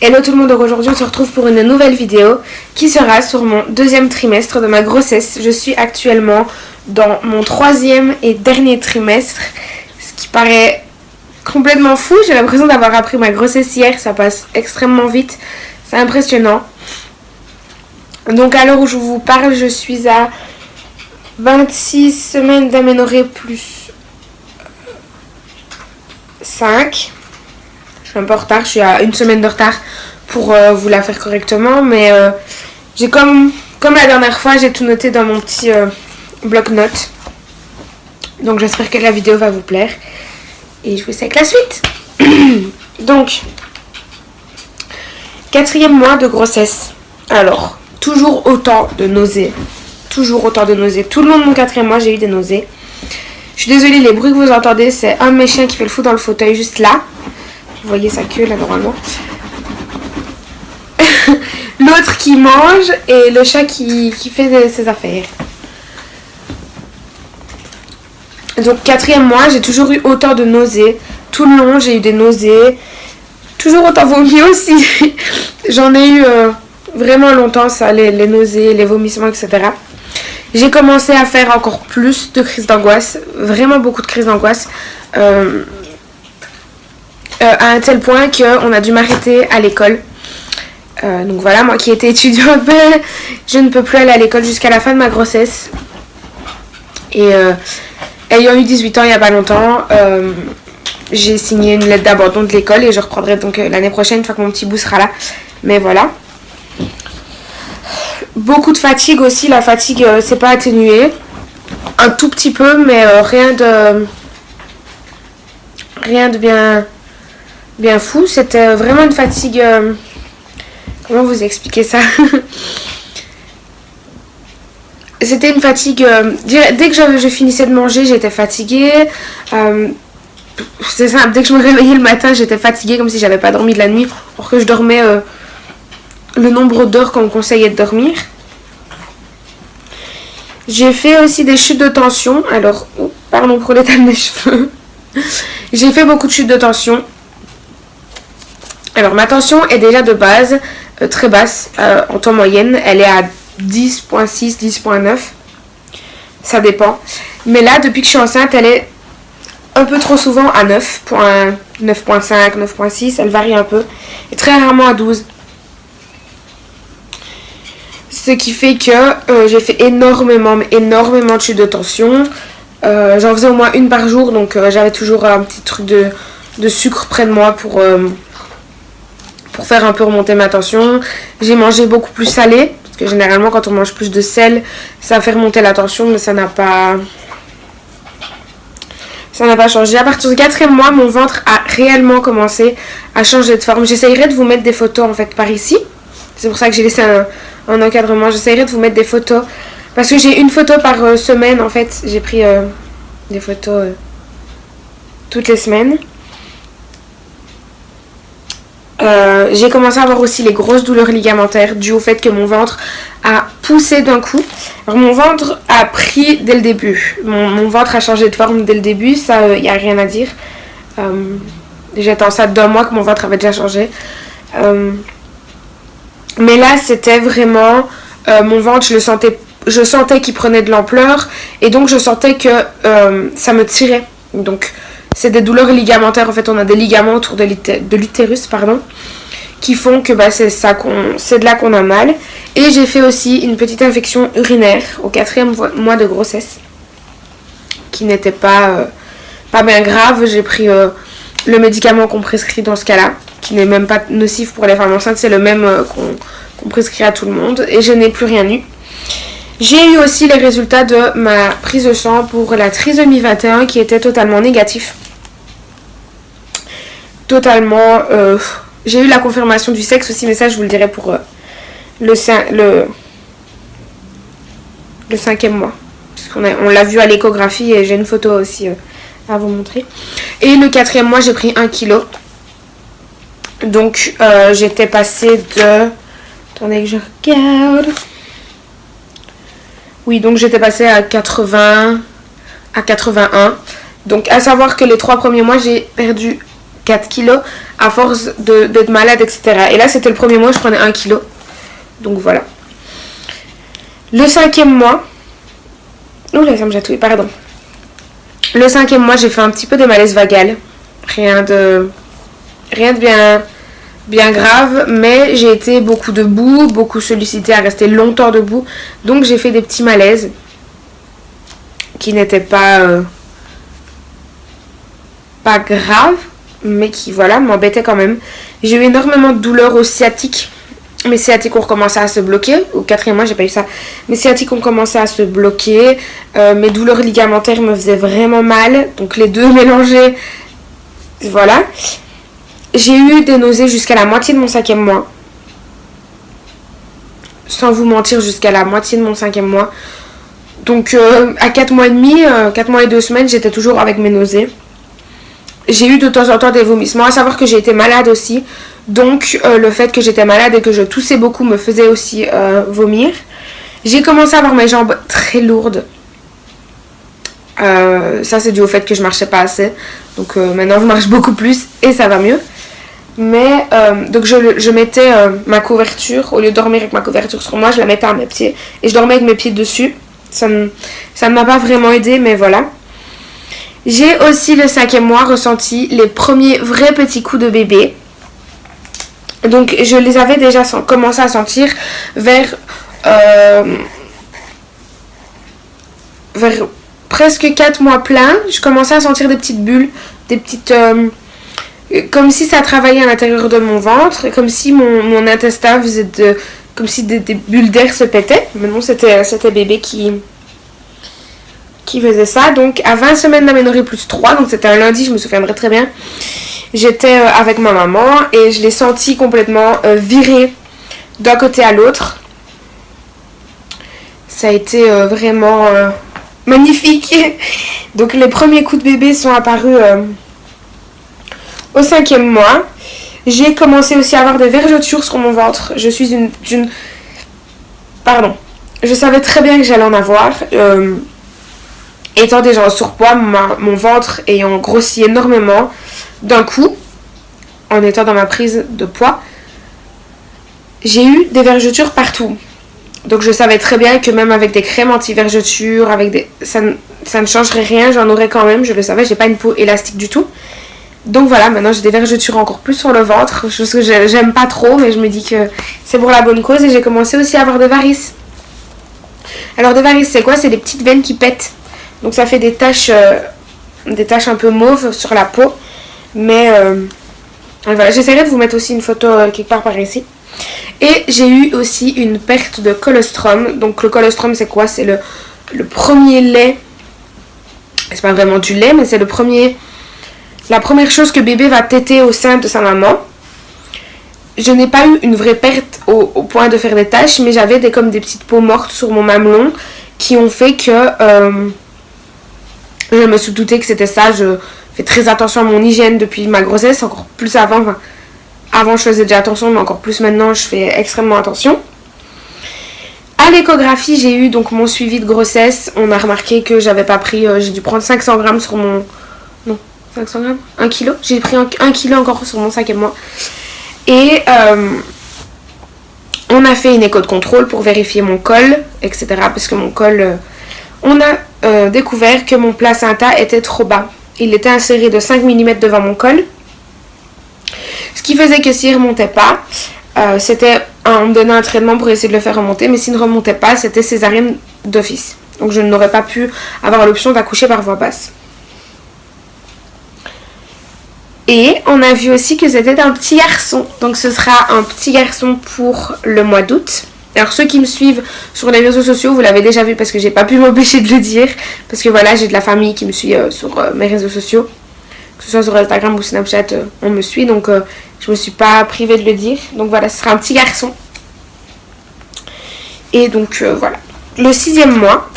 Hello tout le monde, donc aujourd'hui on se retrouve pour une nouvelle vidéo qui sera sur mon deuxième trimestre de ma grossesse. Je suis actuellement dans mon troisième et dernier trimestre, ce qui paraît complètement fou. J'ai l'impression d'avoir appris ma grossesse hier, ça passe extrêmement vite, c'est impressionnant. Donc à l'heure où je vous parle, je suis à 26 semaines d'aménorrhée plus 5. Je suis un peu en retard, je suis à une semaine de retard pour vous la faire correctement, mais j'ai comme la dernière fois, j'ai tout noté dans mon petit bloc-notes. Donc j'espère que la vidéo va vous plaire et je vous laisse avec la suite. Donc, 4e mois de grossesse. Alors, toujours autant de nausées. Toujours autant de nausées. Tout le long de mon 4e mois, j'ai eu des nausées. Je suis désolée, les bruits que vous entendez, c'est un de mes chiens qui fait le fou dans le fauteuil juste là. Vous voyez sa queue là normalement. L'autre qui mange et le chat qui fait ses affaires. Donc 4e mois, j'ai toujours eu autant de nausées. Tout le long, j'ai eu des nausées. Toujours autant vomi aussi. J'en ai eu vraiment longtemps ça, les nausées, les vomissements, etc. J'ai commencé à faire encore plus de crises d'angoisse. Vraiment beaucoup de crises d'angoisse. À un tel point qu'on a dû m'arrêter à l'école. Donc voilà, moi qui étais étudiante, je ne peux plus aller à l'école jusqu'à la fin de ma grossesse. Et ayant eu 18 ans il n'y a pas longtemps, j'ai signé une lettre d'abandon de l'école et je reprendrai donc l'année prochaine une fois que mon petit bout sera là. Mais voilà. Beaucoup de fatigue aussi, la fatigue c'est pas atténué. Un tout petit peu, mais rien de bien fou. C'était vraiment une fatigue... comment vous expliquer ça? C'était une fatigue... dès que je finissais de manger, j'étais fatiguée. C'est simple, dès que je me réveillais le matin, j'étais fatiguée comme si j'avais pas dormi de la nuit. Alors que je dormais le nombre d'heures qu'on me conseillait de dormir. J'ai fait aussi des chutes de tension. Alors, pardon pour l'état de mes cheveux. J'ai fait beaucoup de chutes de tension. Alors ma tension est déjà de base très basse en temps moyenne. Elle est à 10.6, 10.9. Ça dépend. Mais là, depuis que je suis enceinte, elle est un peu trop souvent à 9.5, 9.6. Elle varie un peu. Et très rarement à 12. Ce qui fait que j'ai fait énormément de chutes de tension. J'en faisais au moins une par jour. Donc j'avais toujours un petit truc de sucre près de moi pour faire un peu remonter ma tension. J'ai mangé beaucoup plus salé, parce que généralement quand on mange plus de sel, ça fait remonter la tension, mais ça n'a pas changé. À partir du 4e mois, mon ventre a réellement commencé à changer de forme. J'essayerai de vous mettre des photos en fait par ici. C'est pour ça que j'ai laissé un encadrement. J'essayerai de vous mettre des photos, parce que j'ai une photo par semaine en fait. J'ai pris des photos toutes les semaines. J'ai commencé à avoir aussi les grosses douleurs ligamentaires dues au fait que mon ventre a poussé d'un coup. Alors mon ventre a pris dès le début. Mon ventre a changé de forme dès le début, ça il n'y a rien à dire. J'étais enceinte d'1 mois que mon ventre avait déjà changé. Mais là c'était vraiment mon ventre, je sentais qu'il prenait de l'ampleur et donc je sentais que ça me tirait. Donc c'est des douleurs ligamentaires, en fait on a des ligaments autour de l'utérus, qui font que c'est de là qu'on a mal. Et j'ai fait aussi une petite infection urinaire au 4e mois de grossesse, qui n'était pas bien grave. J'ai pris le médicament qu'on prescrit dans ce cas-là, qui n'est même pas nocif pour les femmes enceintes, c'est le même qu'on prescrit à tout le monde, et je n'ai plus rien eu. J'ai eu aussi les résultats de ma prise de sang pour la trisomie 21 qui était totalement négatif. Totalement. J'ai eu la confirmation du sexe aussi, mais ça je vous le dirai pour le 5e mois. Parce on l'a vu à l'échographie et j'ai une photo aussi à vous montrer. Et le 4e mois, j'ai pris 1 kg. Donc j'étais passée de... Attendez que je regarde... Oui, donc j'étais passée à 80, à 81. Donc à savoir que les 3 premiers mois, j'ai perdu 4 kilos à force d'être malade, etc. Et là, c'était le premier mois, je prenais 1 kilo. Donc voilà. Le 5e mois... Oula, ça me chatouille, pardon. Le 5e mois, j'ai fait un petit peu de malaise vagal. Rien de bien grave, mais j'ai été beaucoup debout, beaucoup sollicitée à rester longtemps debout. Donc j'ai fait des petits malaises qui n'étaient pas graves, mais qui voilà m'embêtaient quand même. J'ai eu énormément de douleurs aux sciatiques. Mes sciatiques ont recommencé à se bloquer. Au 4e mois, j'ai pas eu ça. Mes sciatiques ont commencé à se bloquer. Mes douleurs ligamentaires me faisaient vraiment mal. Donc les deux mélangés, voilà. J'ai eu des nausées jusqu'à la moitié de mon 5e mois. Sans vous mentir, jusqu'à la moitié de mon 5e mois. Donc à 4 mois et demi, 4 mois et 2 semaines, j'étais toujours avec mes nausées. J'ai eu de temps en temps des vomissements. À savoir que j'ai été malade aussi. Donc le fait que j'étais malade et que je toussais beaucoup me faisait aussi vomir. J'ai commencé à avoir mes jambes très lourdes. Ça c'est dû au fait que je marchais pas assez. Donc maintenant je marche beaucoup plus et ça va mieux. Mais donc je mettais ma couverture, au lieu de dormir avec ma couverture sur moi, je la mettais à mes pieds. Et je dormais avec mes pieds dessus. Ça ne m'a pas vraiment aidé, mais voilà. J'ai aussi le 5e mois ressenti les premiers vrais petits coups de bébé. Donc je les avais déjà commencé à sentir vers presque 4 mois pleins. Je commençais à sentir des petites bulles, des petites... comme si ça travaillait à l'intérieur de mon ventre, comme si mon intestin faisait comme si des bulles d'air se pétaient. Mais non, c'était bébé qui faisait ça. Donc à 20 semaines d'aménorrhée plus 3, donc c'était un lundi, je me souviendrai très bien. J'étais avec ma maman et je l'ai senti complètement virer d'un côté à l'autre. Ça a été vraiment magnifique. Donc les premiers coups de bébé sont apparus au 5e mois. J'ai commencé aussi à avoir des vergetures sur mon ventre. Je suis Pardon. Je savais très bien que j'allais en avoir. Étant déjà en surpoids, mon ventre ayant grossi énormément d'un coup, en étant dans ma prise de poids, j'ai eu des vergetures partout. Donc je savais très bien que même avec des crèmes anti-vergetures, ça ne changerait rien, j'en aurais quand même, je le savais, j'ai pas une peau élastique du tout. Donc voilà, maintenant j'ai des vergetures encore plus sur le ventre, chose que j'aime pas trop, mais je me dis que c'est pour la bonne cause. Et j'ai commencé aussi à avoir des varices. Alors des varices, c'est quoi? C'est des petites veines qui pètent. Donc ça fait des taches un peu mauves sur la peau. Mais voilà, j'essaierai de vous mettre aussi une photo quelque part par ici. Et j'ai eu aussi une perte de colostrum. Donc le colostrum, c'est quoi? C'est le premier lait. C'est pas vraiment du lait, mais c'est la première chose que bébé va téter au sein de sa maman. Je n'ai pas eu une vraie perte au point de faire des taches, mais j'avais comme des petites peaux mortes sur mon mamelon qui ont fait que je me suis doutée que c'était ça. Je fais très attention à mon hygiène depuis ma grossesse, encore plus avant. Enfin, avant je faisais déjà attention, mais encore plus maintenant je fais extrêmement attention. À l'échographie, j'ai eu donc mon suivi de grossesse. On a remarqué que j'avais pas pris, j'ai dû prendre 500 grammes sur mon... Non, 500 grammes 1 kilo. J'ai pris 1 kilo encore sur mon 5e mois. Et on a fait une écho de contrôle pour vérifier mon col, etc. Parce que mon col, on a découvert que mon placenta était trop bas. Il était inséré de 5 mm devant mon col. Ce qui faisait que s'il ne remontait pas, on me donnait un traitement pour essayer de le faire remonter. Mais s'il ne remontait pas, c'était césarienne d'office. Donc je n'aurais pas pu avoir l'option d'accoucher par voie basse. Et on a vu aussi que c'était un petit garçon. Donc ce sera un petit garçon pour le mois d'août. Alors ceux qui me suivent sur les réseaux sociaux, vous l'avez déjà vu parce que j'ai pas pu m'empêcher de le dire. Parce que voilà, j'ai de la famille qui me suit sur mes réseaux sociaux. Que ce soit sur Instagram ou Snapchat, on me suit. Donc je me suis pas privée de le dire. Donc voilà, ce sera un petit garçon. Et donc voilà. Le 6e mois...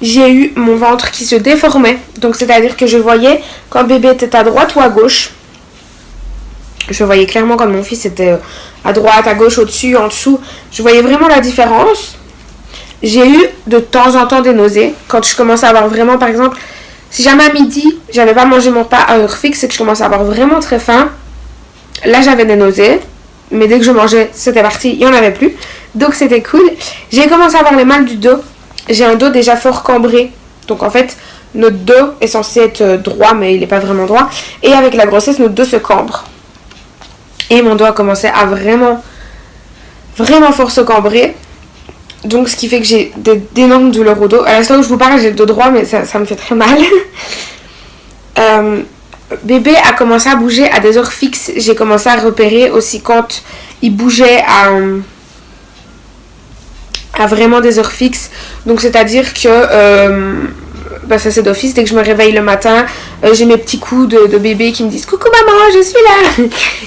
j'ai eu mon ventre qui se déformait. Donc c'est-à-dire que je voyais quand bébé était à droite ou à gauche. Je voyais clairement quand mon fils était à droite, à gauche, au-dessus, en dessous. Je voyais vraiment la différence. J'ai eu de temps en temps des nausées. Quand je commençais à avoir vraiment, par exemple, Si jamais à midi, j'avais pas mangé mon repas à heure fixe et que je commençais à avoir vraiment très faim, là j'avais des nausées. Mais dès que je mangeais, c'était parti, il n'y en avait plus. Donc c'était cool. J'ai commencé à avoir les mal du dos. J'ai un dos déjà fort cambré. Donc en fait, notre dos est censé être droit, mais il n'est pas vraiment droit. Et avec la grossesse, notre dos se cambre. Et mon dos a commencé à vraiment fort se cambrer. Donc ce qui fait que j'ai d'énormes douleurs au dos. À l'instant où je vous parle, j'ai le dos droit, mais ça me fait très mal. Bébé a commencé à bouger à des heures fixes. J'ai commencé à repérer aussi quand il bougeait à vraiment des heures fixes. Donc c'est-à-dire que ça c'est d'office. Dès que je me réveille le matin, j'ai mes petits coups de bébé qui me disent « Coucou maman, je suis là !»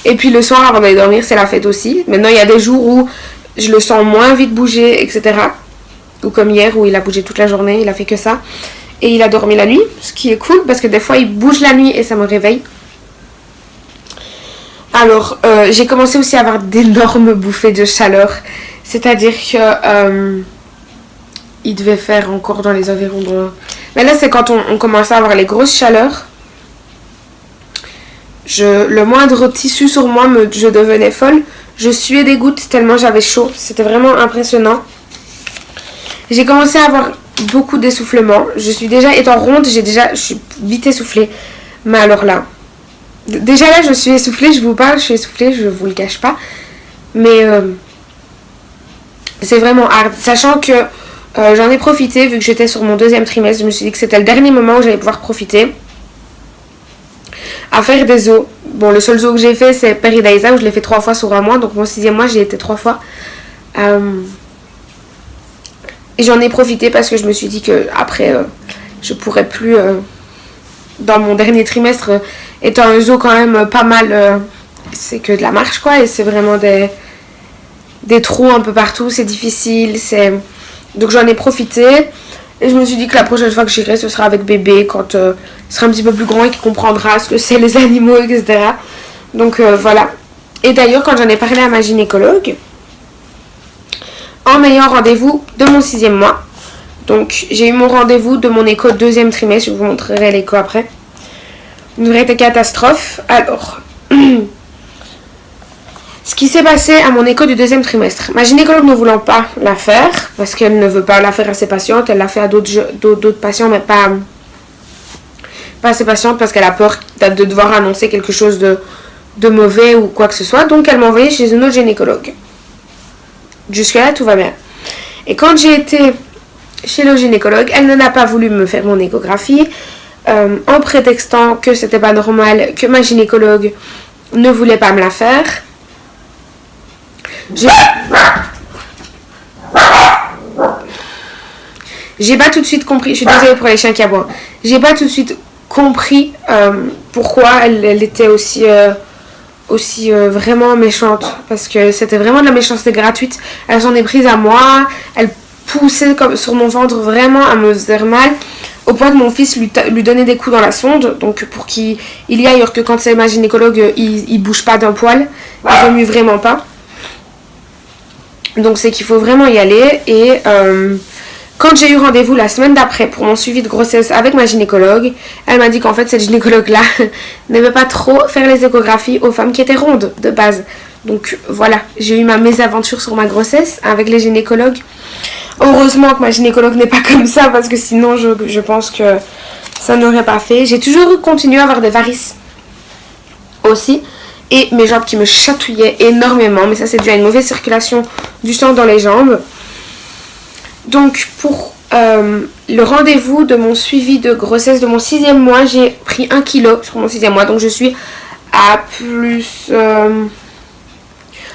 Et puis le soir avant d'aller dormir, c'est la fête aussi. Maintenant il y a des jours où je le sens moins vite bouger, etc. Ou comme hier où il a bougé toute la journée, il a fait que ça. Et il a dormi la nuit, ce qui est cool parce que des fois il bouge la nuit et ça me réveille. Alors, j'ai commencé aussi à avoir d'énormes bouffées de chaleur. C'est-à-dire que il devait faire encore dans les environs de... Mais là, c'est quand on commençait à avoir les grosses chaleurs. Le moindre tissu sur moi, je devenais folle. Je suais des gouttes tellement j'avais chaud. C'était vraiment impressionnant. J'ai commencé à avoir beaucoup d'essoufflement. Je suis déjà étant ronde, je suis vite essoufflée. Mais alors là, déjà là, je suis essoufflée, je vous parle, je suis essoufflée, je vous le cache pas. Mais c'est vraiment hard. Sachant que j'en ai profité, vu que j'étais sur mon 2e trimestre, je me suis dit que c'était le dernier moment où j'allais pouvoir profiter à faire des zoos. Bon, le seul zoo que j'ai fait, c'est Paradise, où je l'ai fait 3 fois sur un mois. Donc mon 6e mois, j'y étais 3 fois. Et j'en ai profité parce que je me suis dit que après je pourrais plus dans mon dernier trimestre étant un zoo quand même pas mal c'est que de la marche quoi et c'est vraiment des trous un peu partout, c'est difficile, donc j'en ai profité et je me suis dit que la prochaine fois que j'irai ce sera avec bébé quand il sera un petit peu plus grand et qu'il comprendra ce que c'est les animaux, etc. Donc voilà. Et d'ailleurs quand j'en ai parlé à ma gynécologue en ayant rendez-vous de mon 6e mois. Donc j'ai eu mon rendez-vous de mon écho 2e trimestre, je vous montrerai l'écho après. Une vraie catastrophe. Alors, ce qui s'est passé à mon écho du 2e trimestre. Ma gynécologue ne voulant pas la faire, parce qu'elle ne veut pas la faire à ses patientes, elle l'a fait à d'autres patients, mais pas à ses patientes, parce qu'elle a peur de devoir annoncer quelque chose de mauvais ou quoi que ce soit. Donc elle m'a envoyée chez une autre gynécologue. Jusque-là, tout va bien. Et quand j'ai été chez le gynécologue, elle n'a pas voulu me faire mon échographie en prétextant que c'était pas normal, que ma gynécologue ne voulait pas me la faire. J'ai pas tout de suite compris, je suis désolée pour les chiens qui aboient. J'ai pas tout de suite compris pourquoi elle était aussi vraiment méchante, parce que c'était vraiment de la méchanceté gratuite. Elle s'en est prise à moi, elle poussait comme sur mon ventre vraiment à me faire mal, au point que mon fils lui donnait des coups dans la sonde, donc pour qu'il y aille, alors que quand c'est ma gynécologue, il bouge pas d'un poil, il remue vraiment pas. Donc c'est qu'il faut vraiment y aller. Et quand j'ai eu rendez-vous la semaine d'après pour mon suivi de grossesse avec ma gynécologue, elle m'a dit qu'en fait cette gynécologue-là n'aimait pas trop faire les échographies aux femmes qui étaient rondes de base. Donc voilà, j'ai eu ma mésaventure sur ma grossesse avec les gynécologues. Heureusement que ma gynécologue n'est pas comme ça, parce que sinon je pense que ça n'aurait pas fait. J'ai toujours continué à avoir des varices aussi. Et mes jambes qui me chatouillaient énormément. Mais ça c'est dû à une mauvaise circulation du sang dans les jambes. Donc pour le rendez-vous de mon suivi de grossesse de mon 6e mois, j'ai pris 1 kg sur mon 6e mois. Donc je suis à plus...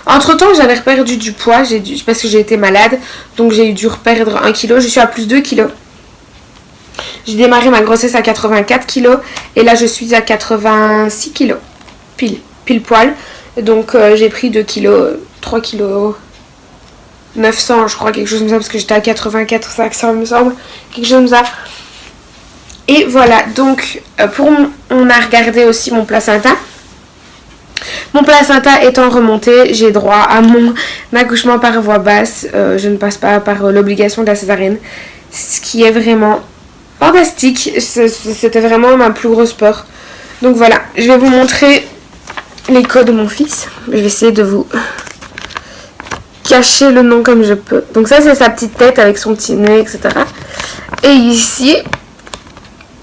Entre-temps, j'avais perdu du poids parce que j'ai été malade. Donc j'ai dû perdre 1 kg. Je suis à plus 2 kg. J'ai démarré ma grossesse à 84 kg. Et là, je suis à 86 kg. Pile poil. Donc j'ai pris 2 kg, 3 kg 900, je crois, quelque chose comme ça, parce que j'étais à 84, ça me semble. Quelque chose comme ça. Et voilà, donc on a regardé aussi mon placenta. Mon placenta étant remonté, j'ai droit à mon accouchement par voie basse. Je ne passe pas par l'obligation de la césarienne. Ce qui est vraiment fantastique. C'était vraiment ma plus grosse peur. Donc voilà, je vais vous montrer l'écho de mon fils. Je vais essayer de vous cacher le nom comme je peux. Donc ça, c'est sa petite tête avec son petit nez, etc. Et ici,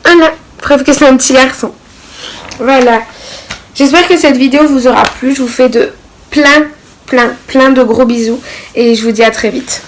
voilà, preuve que c'est un petit garçon. Voilà. J'espère que cette vidéo vous aura plu. Je vous fais de plein de gros bisous. Et je vous dis à très vite.